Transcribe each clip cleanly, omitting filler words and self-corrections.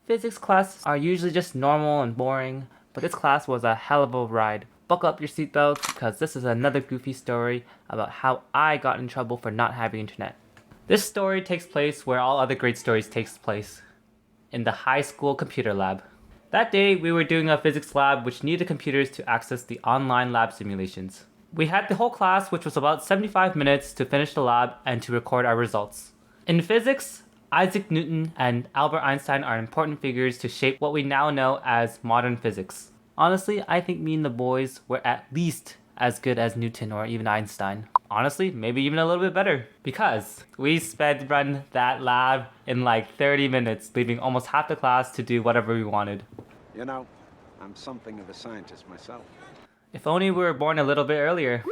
Physics classes are usually just normal and boring, but this class was a hell of a ride. Buckle up your seatbelts because this is another goofy story about how I got in trouble for not having internet. This story takes place where all other great stories takes place, in the high school computer lab. That day, we were doing a physics lab which needed computers to access the online lab simulations. We had the whole class, which was about 75 minutes, to finish the lab and to record our results. In physics, Isaac Newton and Albert Einstein are important figures to shape what we now know as modern physics. Honestly, I think me and the boys were at least as good as Newton or even Einstein. Honestly, maybe even a little bit better. Because we sped run that lab in like 30 minutes, leaving almost half the class to do whatever we wanted. You know, I'm something of a scientist myself. If only we were born a little bit earlier.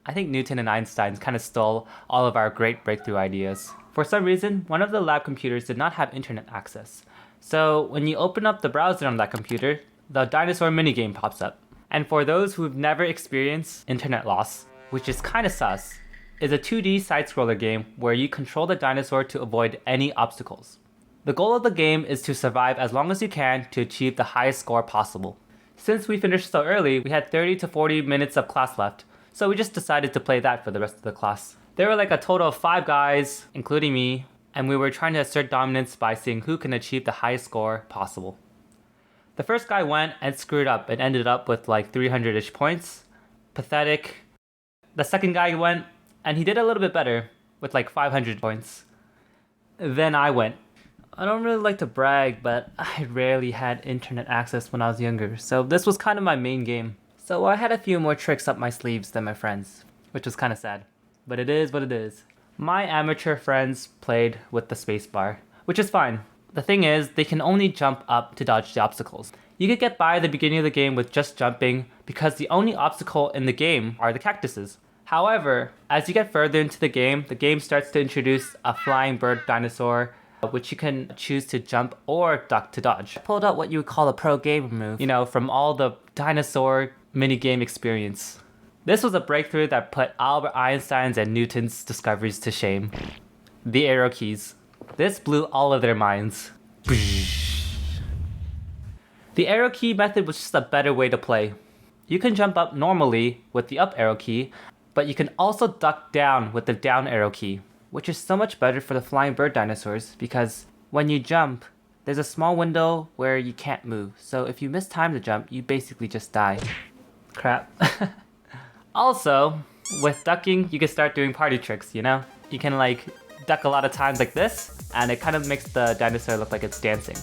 I think Newton and Einstein kind of stole all of our great breakthrough ideas. For some reason, one of the lab computers did not have internet access. So when you open up the browser on that computer, the dinosaur minigame pops up. And for those who've never experienced internet loss, which is kind of sus, is a 2D side-scroller game where you control the dinosaur to avoid any obstacles. The goal of the game is to survive as long as you can to achieve the highest score possible. Since we finished so early, we had 30 to 40 minutes of class left, so we just decided to play that for the rest of the class. There were like a total of 5 guys, including me, and we were trying to assert dominance by seeing who can achieve the highest score possible. The first guy went and screwed up and ended up with like 300-ish points. Pathetic. The second guy went and he did a little bit better with like 500 points. Then I went. I don't really like to brag, but I rarely had internet access when I was younger, so this was kind of my main game. So I had a few more tricks up my sleeves than my friends, which was kind of sad. But it is what it is. My amateur friends played with the spacebar, which is fine. The thing is, they can only jump up to dodge the obstacles. You could get by the beginning of the game with just jumping because the only obstacle in the game are the cactuses. However, as you get further into the game starts to introduce a flying bird dinosaur, which you can choose to jump or duck to dodge. I pulled out what you would call a pro gamer move, from all the dinosaur minigame experience. This was a breakthrough that put Albert Einstein's and Newton's discoveries to shame. The arrow keys. This blew all of their minds. The arrow key method was just a better way to play. You can jump up normally with the up arrow key, but you can also duck down with the down arrow key, which is so much better for the flying bird dinosaurs because when you jump, there's a small window where you can't move. So if you miss time to jump, you basically just die. Crap. Also, with ducking, you can start doing party tricks, You can like duck a lot of times like this, and it kind of makes the dinosaur look like it's dancing.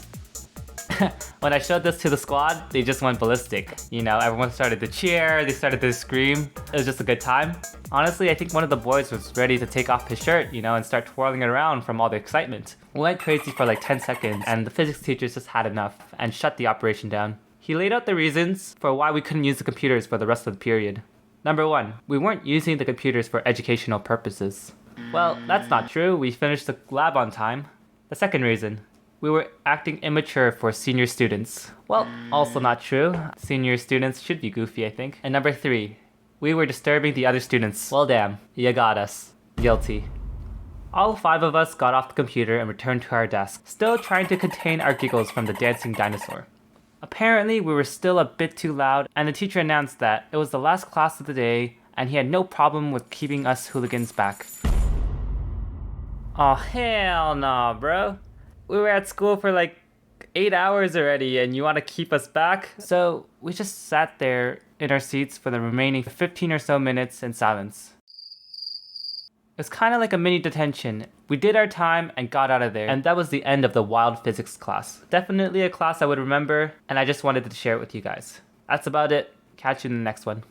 When I showed this to the squad, they just went ballistic. Everyone started to cheer, they started to scream. It was just a good time. Honestly, I think one of the boys was ready to take off his shirt, and start twirling it around from all the excitement. We went crazy for like 10 seconds, and the physics teacher just had enough and shut the operation down. He laid out the reasons for why we couldn't use the computers for the rest of the period. Number 1, we weren't using the computers for educational purposes. Well, that's not true. We finished the lab on time. The second reason, we were acting immature for senior students. Well, also not true. Senior students should be goofy, I think. And number 3, we were disturbing the other students. Well, damn, you got us. Guilty. All 5 of us got off the computer and returned to our desk, still trying to contain our giggles from the dancing dinosaur. Apparently, we were still a bit too loud, and the teacher announced that it was the last class of the day, and he had no problem with keeping us hooligans back. Oh, hell no, bro. We were at school for like 8 hours already, and you want to keep us back? So we just sat there in our seats for the remaining 15 or so minutes in silence. It was kind of like a mini detention. We did our time and got out of there, and that was the end of the wild physics class. Definitely a class I would remember, and I just wanted to share it with you guys. That's about it. Catch you in the next one.